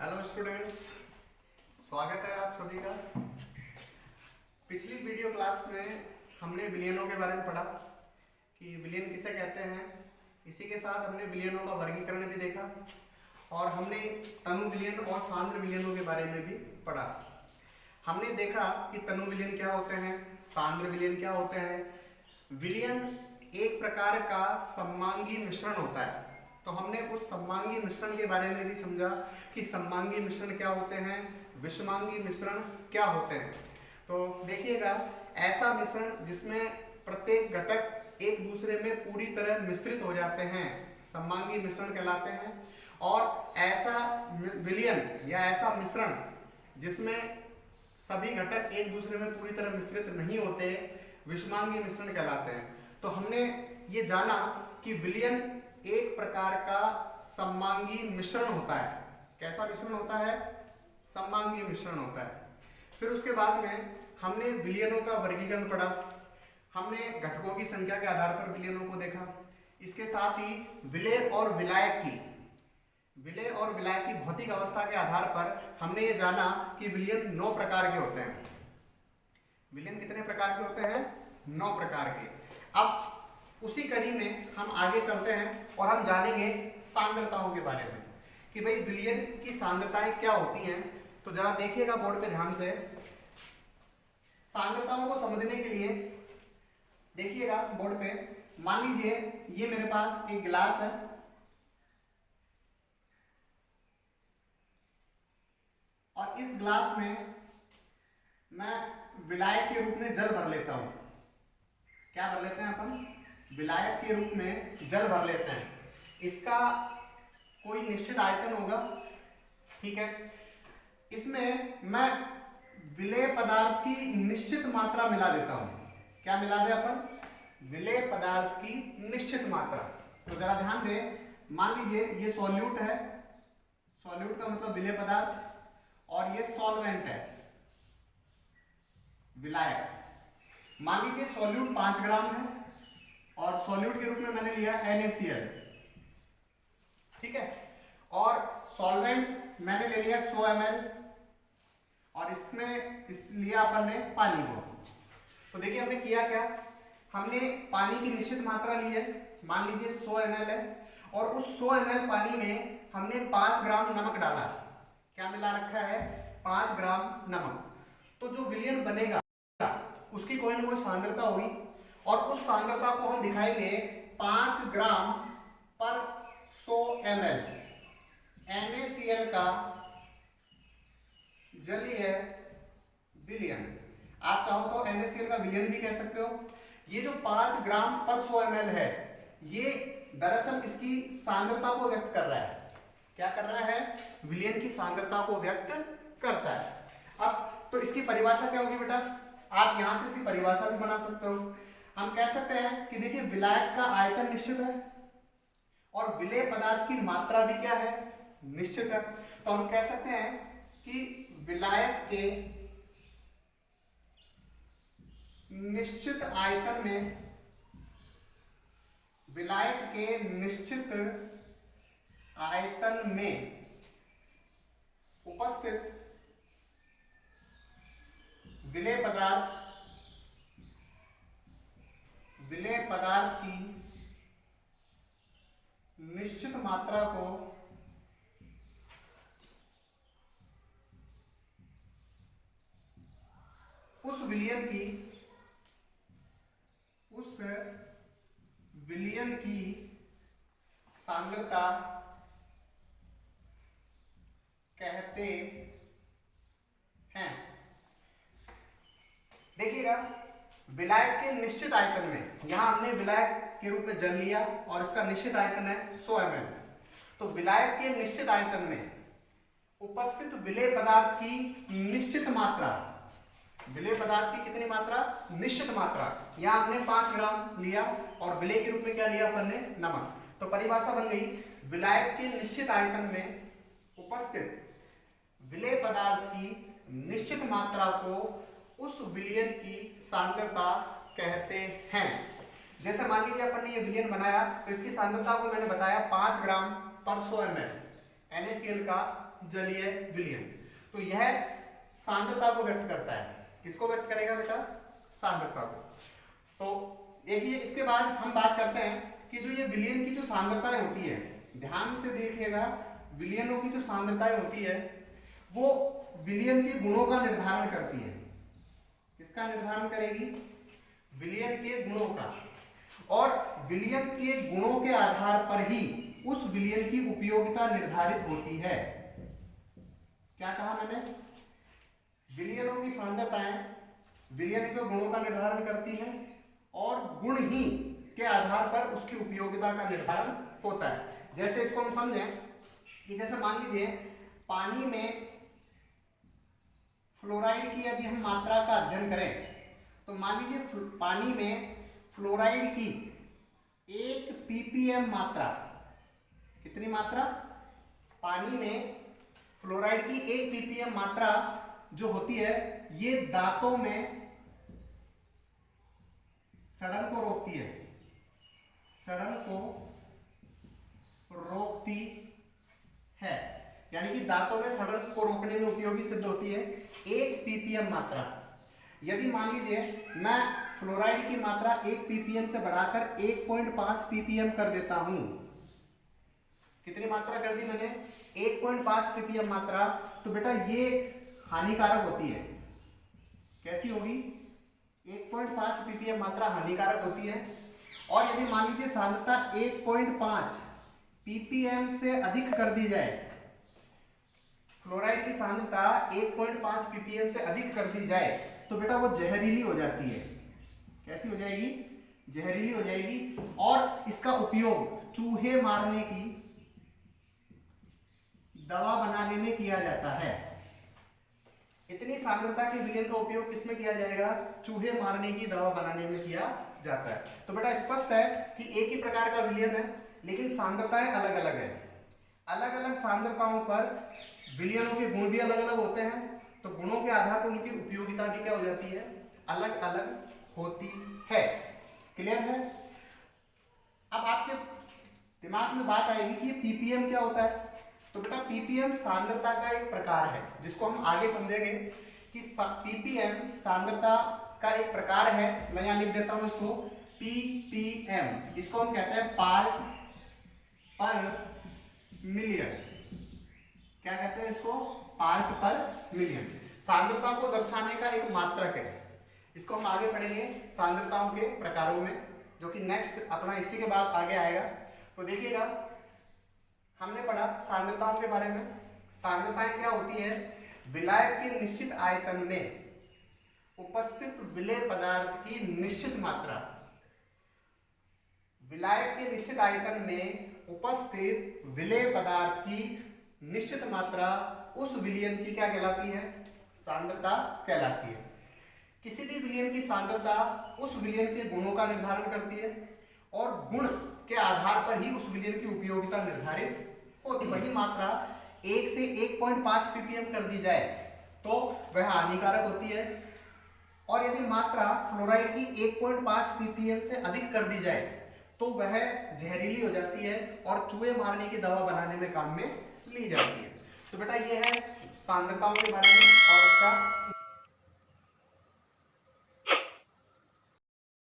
Hello students, स्वागत है आप सभी का। पिछली वीडियो क्लास में हमने विलयनों के बारे में पढ़ा कि विलयन किसे कहते हैं। इसी के साथ हमने विलयनों का वर्गीकरण भी देखा और हमने तनु विलयन और सांद्र विलयनों के बारे में भी पढ़ा। हमने देखा कि तनु विलयन क्या होते हैं, सांद्र विलयन क्या होते हैं। विलयन एक प्रकार का सममांगी मिश्रण होता है, तो हमने उस सममांगी मिश्रण के बारे में भी समझा कि सममांगी मिश्रण क्या होते हैं, विषमांगी मिश्रण क्या होते हैं। तो देखिएगा, ऐसा मिश्रण जिसमें प्रत्येक घटक एक दूसरे में पूरी तरह मिश्रित हो जाते हैं सममांगी मिश्रण कहलाते हैं। और ऐसा विलयन या ऐसा मिश्रण जिसमें सभी घटक एक दूसरे में पूरी तरह मिश्रित नहीं होते विषमांगी मिश्रण कहलाते हैं। तो हमने ये जाना कि विलयन एक प्रकार का सममांगी मिश्रण होता है। कैसा मिश्रण होता है? सममांगी मिश्रण होता है। फिर उसके बाद में हमने विलयनों का वर्गीकरण पढ़ा। हमने घटकों की संख्या के आधार पर विलयनों को देखा। इसके साथ ही विलेय और विलायक की भौतिक अवस्था के आधार पर हमने ये जाना कि विलयन 9 प्रकार के होते हैं। विलयन कितने प्रकार के होते हैं? 9 प्रकार के। अब उसी कड़ी में हम आगे चलते हैं और हम जानेंगे सांद्रताओं के बारे में कि भाई विलयन की सांद्रताएं क्या होती हैं। तो जरा देखिएगा बोर्ड पे ध्यान से। सांद्रताओं को समझने के लिए देखिएगा बोर्ड पे। मान लीजिए ये मेरे पास एक गिलास है और इस गिलास में मैं विलायक के रूप में जल भर लेता हूं। क्या भर लेते हैं अपन? विलायक के रूप में जल भर लेते हैं। इसका कोई निश्चित आयतन होगा, ठीक है। इसमें मैं विलेय पदार्थ की निश्चित मात्रा मिला देता हूं। क्या मिला दे अपन? विलेय पदार्थ की निश्चित मात्रा। तो जरा ध्यान दें, मान लीजिए ये सॉल्यूट है, सॉल्यूट का मतलब विलेय पदार्थ, और ये सॉल्वेंट है विलायक। मान लीजिए सॉल्यूट 5 ग्राम है और सॉल्यूट के रूप में मैंने लिया NaCl, ठीक है। और सॉल्वेंट मैंने ले लिया 100 ml और इसमें लिया अपन ने पानी को। तो देखिए हमने किया क्या, हमने पानी की निश्चित मात्रा ली है, मान लीजिए 100 ml है, और उस 100 ml पानी में हमने 5 ग्राम नमक डाला। क्या मिला रखा है? 5 ग्राम नमक। तो जो विलयन बनेगा उसकी कोई ना कोई सांद्रता होगी और उस सांद्रता को हम दिखाएंगे 5 ग्राम पर 100 ml NaCl का जलीय विलयन। आप चाहो तो NaCl का विलयन भी कह सकते हो। ये जो 5 ग्राम पर 100 ml है, ये दरअसल इसकी सांद्रता को व्यक्त कर रहा है। क्या कर रहा है? विलयन की सांद्रता को व्यक्त करता है। अब तो इसकी परिभाषा क्या होगी बेटा? आप यहां से इसकी परिभाषा भी बना सकते हो। हम कह सकते हैं कि देखिए विलायक का आयतन निश्चित है और विलेय पदार्थ की मात्रा भी क्या है? निश्चित है। तो हम कह सकते हैं कि विलायक के निश्चित आयतन में, विलायक के निश्चित आयतन में उपस्थित विलेय पदार्थ की निश्चित मात्रा को उस विलयन की सांद्रता कहते हैं। देखिएगा, विलायक के निश्चित आयतन में, यहां हमने विलायक के रूप में जल लिया और इसका निश्चित आयतन है 100 ml। तो विलायक के निश्चित आयतन में उपस्थित विलेय पदार्थ की निश्चित मात्रा, विलेय पदार्थ की कितनी मात्रा? निश्चित मात्रा। यहां हमने 5 ग्राम लिया और विलेय के रूप में क्या लिया अपन ने? नमक। तो परिभाषा बन गई, विलायक के निश्चित आयतन में उपस्थित विलेय पदार्थ की निश्चित मात्रा को उस विलयन की सांद्रता कहते हैं। जैसे मान लीजिए अपन ने ये विलयन बनाया तो इसकी सांद्रता को मैंने बताया 5 ग्राम पर 100 ml। NaCl का जलीय विलयन। तो यह सांद्रता को व्यक्त करता है। किसको व्यक्त करेगा बेटा? सांद्रता को। तो देखिए इसके बाद हम बात करते हैं कि जो ये विलयन की जो सांद्रताएं होती है, ध्यान से देखिएगा, विलयनों की जो सांद्रताएं होती है वो विलयन के गुणों का निर्धारण करती है। किसका निर्धारण करेगी? विलयन के गुणों का। और विलयन के गुणों के आधार पर ही उस विलयन की उपयोगिता निर्धारित होती है। क्या कहा मैंने? विलयनों की सांद्रताएं विलयन के गुणों का निर्धारण करती हैं और गुण ही के आधार पर उसकी उपयोगिता का निर्धारण होता है। जैसे इसको हम समझें कि जैसे मान लीजिए पानी में फ्लोराइड की यदि हम मात्रा का अध्ययन करें तो मान लीजिए पानी में फ्लोराइड की 1 ppm मात्रा, कितनी मात्रा? पानी में फ्लोराइड की 1 ppm मात्रा जो होती है ये दांतों में सड़न को रोकती है, सड़न को रोकती है, यानी कि दांतों में सड़न को रोकने में उपयोगी सिद्ध होती है 1 ppm मात्रा। यदि मान लीजिए मैं फ्लोराइड की मात्रा 1 ppm से बढ़ाकर 1.5 ppm कर देता हूं, कितनी मात्रा कर दी मैंने? 1.5 ppm मात्रा। तो बेटा ये हानिकारक होती है। कैसी होगी? 1.5 ppm मात्रा हानिकारक होती है। और यदि मान लीजिए सांद्रता 1.5 ppm से अधिक कर दी जाए, फ्लोराइड की सांद्रता 1.5 ppm से अधिक कर दी जाए तो बेटा वो जहरीली हो जाती है। कैसी हो जाएगी? जहरीली हो जाएगी। और इसका उपयोग चूहे मारने की दवा बनाने में किया जाता है। इतनी सांद्रता के विलयन का उपयोग किसमें किया जाएगा? चूहे मारने की दवा बनाने में किया जाता है। तो बेटा स्पष्ट है कि एक ही प्रकार का विलयन है लेकिन सांद्रताएं अलग अलग है। अलग अलग सांद्रताओं पर विलयनों के गुण भी अलग अलग होते हैं, तो गुणों के आधार पर उनकी उपयोगिता भी क्या हो जाती है? अलग अलग होती है। क्लियर है? अब आपके दिमाग में बात आएगी कि ppm क्या होता है। तो बेटा ppm सांद्रता का एक प्रकार है जिसको हम आगे समझेंगे कि ppm सांद्रता का एक प्रकार है। मैं यहां लिख देता हूं इसको ppm, इसको हम कहते हैं पार्ट पर मिलियन। क्या कहते हैं इसको? पार्ट पर मिलियन। सांद्रता को दर्शाने का एक मात्रक है। इसको हम आगे पढ़ेंगे सांद्रताओं के प्रकारों में, जो कि नेक्स्ट अपना इसी के बाद आगे आएगा। तो देखिएगा हमने पढ़ा सांद्रताओं के बारे में। सांद्रताएं क्या होती है? विलायक के निश्चित आयतन में उपस्थित विलेय पदार्थ की निश्चित मात्रा। विलायक के निश्चित आयतन में उपस्थित विलेय पदार्थ की निश्चित मात्रा उस विलयन की क्या कहलाती है? सांद्रता कहलाती है। किसी भी विलयन की सांद्रता उस विलयन के गुणों का निर्धारण करती है और गुण के आधार पर ही उस विलयन की उपयोगिता निर्धारित होती। वही मात्रा 1 से 1.5 ppm कर दी जाए तो वह हानिकारक होती है, और यदि मात्रा फ्लोराइड की 1.5 ppm से अधिक कर दी जाए तो वह जहरीली हो जाती है और चूहे मारने की दवा बनाने में काम में ली जाती है। तो बेटा ये है सांद्रताओं के बारे में और उसका